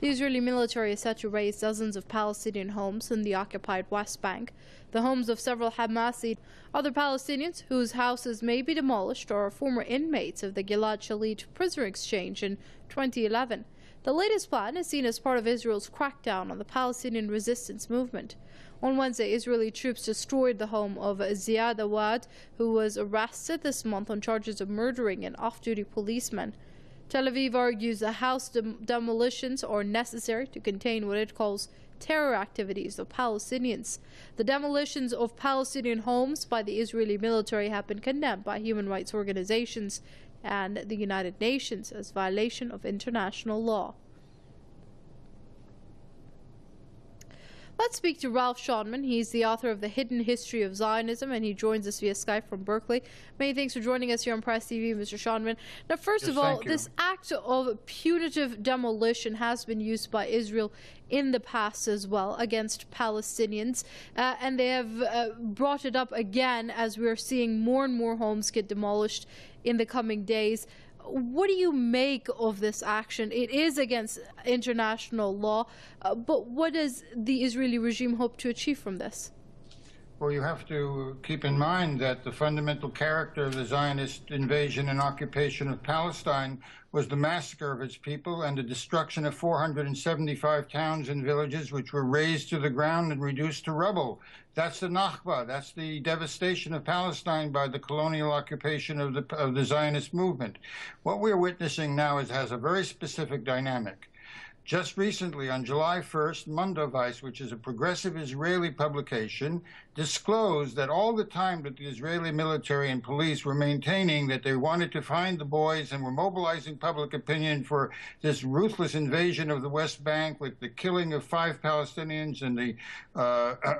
The Israeli military is set to raise dozens of Palestinian homes in the occupied West Bank. The homes of several Hamasi, other Palestinians whose houses may be demolished, or former inmates of the Gilad Shalit prisoner exchange in 2011. The latest plan is seen as part of Israel's crackdown on the Palestinian resistance movement. On Wednesday, Israeli troops destroyed the home of Ziad Awad, who was arrested this month on charges of murdering an off-duty policeman. Tel Aviv argues the house demolitions are necessary to contain what it calls terror activities of Palestinians. The demolitions of Palestinian homes by the Israeli military have been condemned by human rights organizations and the United Nations as violation of international law. Let's speak to Ralph Schonman. He's the author of The Hidden History of Zionism, and he joins us via Skype from Berkeley. Many thanks for joining us here on Press TV, Mr. Schonman. Now, first of all, this act of punitive demolition has been used by Israel in the past as well against Palestinians, and they have brought it up again as we're seeing more and more homes get demolished in the coming days. What do you make of this action? It is against international law, but what does the Israeli regime hope to achieve from this? Well, you have to keep in mind that the fundamental character of the Zionist invasion and occupation of Palestine was the massacre of its people and the destruction of 475 towns and villages, which were razed to the ground and reduced to rubble. That's the Nakba. That's the devastation of Palestine by the colonial occupation of the Zionist movement. What we're witnessing now has a very specific dynamic. Just recently, on July 1st, Mondovice, which is a progressive Israeli publication, disclosed that all the time that the Israeli military and police were maintaining that they wanted to find the boys and were mobilizing public opinion for this ruthless invasion of the West Bank with the killing of 5 Palestinians and the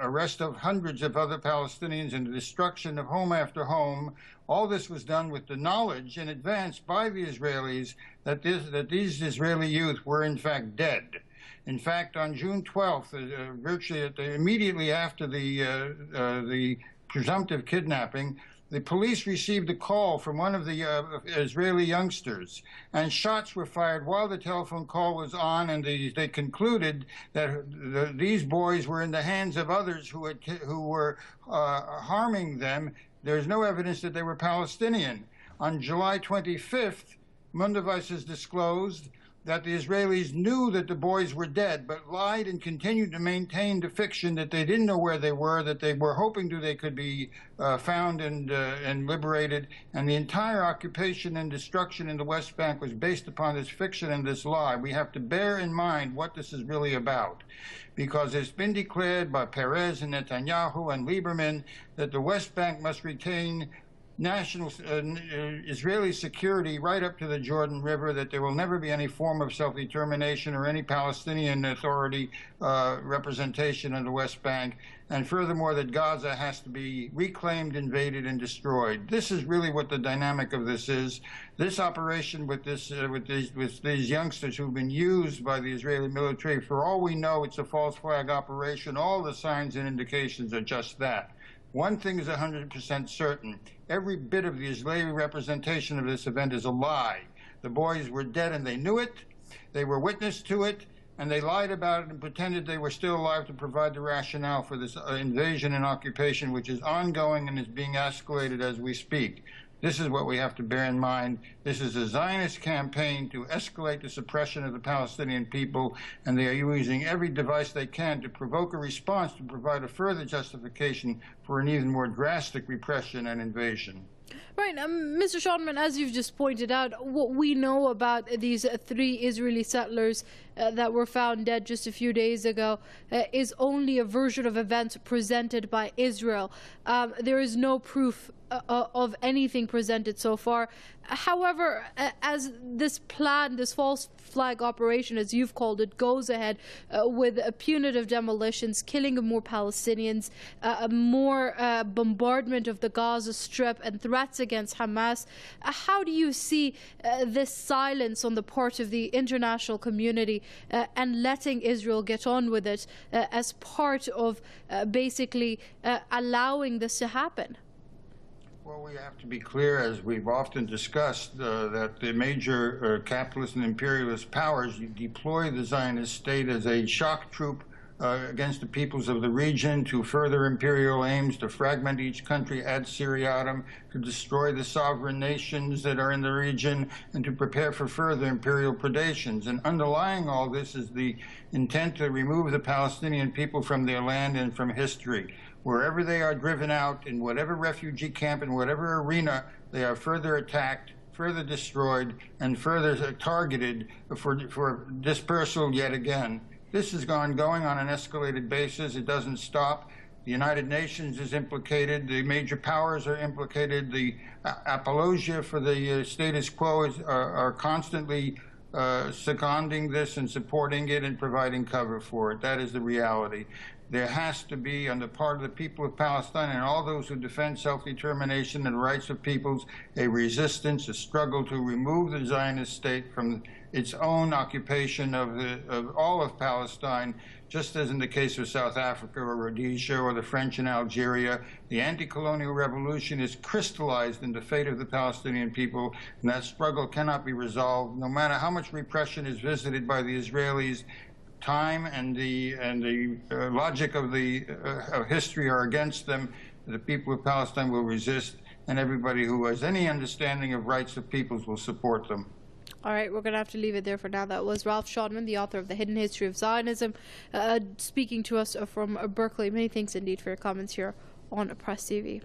arrest of hundreds of other Palestinians and the destruction of home after home. All this was done with the knowledge in advance by the Israelis that these Israeli youth were in fact dead. In fact, on June 12th, virtually immediately after the presumptive kidnapping, the police received a call from one of the Israeli youngsters, and shots were fired while the telephone call was on, and they concluded that these boys were in the hands of others who were harming them. There's no evidence that they were Palestinian. On July 25th, Mondovice has disclosed that the Israelis knew that the boys were dead, but lied and continued to maintain the fiction that they didn't know where they were, that they were hoping they could be found and liberated. And the entire occupation and destruction in the West Bank was based upon this fiction and this lie. We have to bear in mind what this is really about, because it's been declared by Perez and Netanyahu and Lieberman that the West Bank must retain national Israeli security right up to the Jordan River, that there will never be any form of self-determination or any Palestinian Authority representation in the West Bank, and furthermore that Gaza has to be reclaimed, invaded, and destroyed. This is really what the dynamic of this is. This operation with these youngsters who've been used by the Israeli military, for all we know, it's a false flag operation. All the signs and indications are just that. One thing is 100% certain. Every bit of the Israeli representation of this event is a lie. The boys were dead and they knew it. They were witness to it, and they lied about it and pretended they were still alive to provide the rationale for this invasion and occupation, which is ongoing and is being escalated as we speak. This is what we have to bear in mind. This is a Zionist campaign to escalate the suppression of the Palestinian people, and they are using every device they can to provoke a response to provide a further justification for an even more drastic repression and invasion. Right. Mr. Schonman, as you've just pointed out, what we know about these 3 Israeli settlers that were found dead just a few days ago is only a version of events presented by Israel. There is no proof of anything presented so far. However, as this plan, this false flag operation, as you've called it, goes ahead with punitive demolitions, killing of more Palestinians, more bombardment of the Gaza Strip, and threats against Hamas, how do you see this silence on the part of the international community and letting Israel get on with it as part of basically allowing this to happen? Well, we have to be clear, as we've often discussed, that the major capitalist and imperialist powers deploy the Zionist state as a shock troop against the peoples of the region to further imperial aims, to fragment each country ad seriatim, to destroy the sovereign nations that are in the region, and to prepare for further imperial predations. And underlying all this is the intent to remove the Palestinian people from their land and from history. Wherever they are driven out, in whatever refugee camp, in whatever arena, they are further attacked, further destroyed, and further targeted for dispersal yet again. This is going on an escalated basis. It doesn't stop. The United Nations is implicated. The major powers are implicated. The apologia for the status quo are constantly seconding this and supporting it and providing cover for it. That is the reality. There has to be, on the part of the people of Palestine and all those who defend self-determination and rights of peoples, a resistance, a struggle to remove the Zionist state from its own occupation of all of Palestine, just as in the case of South Africa or Rhodesia or the French in Algeria. The anti-colonial revolution is crystallized in the fate of the Palestinian people, and that struggle cannot be resolved, no matter how much repression is visited by the Israelis. Time and the logic of history are against them. The people of Palestine will resist, and everybody who has any understanding of rights of peoples will support them. All right, we're going to have to leave it there for now. That was Ralph Shodman, the author of The Hidden History of Zionism, speaking to us from Berkeley. Many thanks indeed for your comments here on Press TV.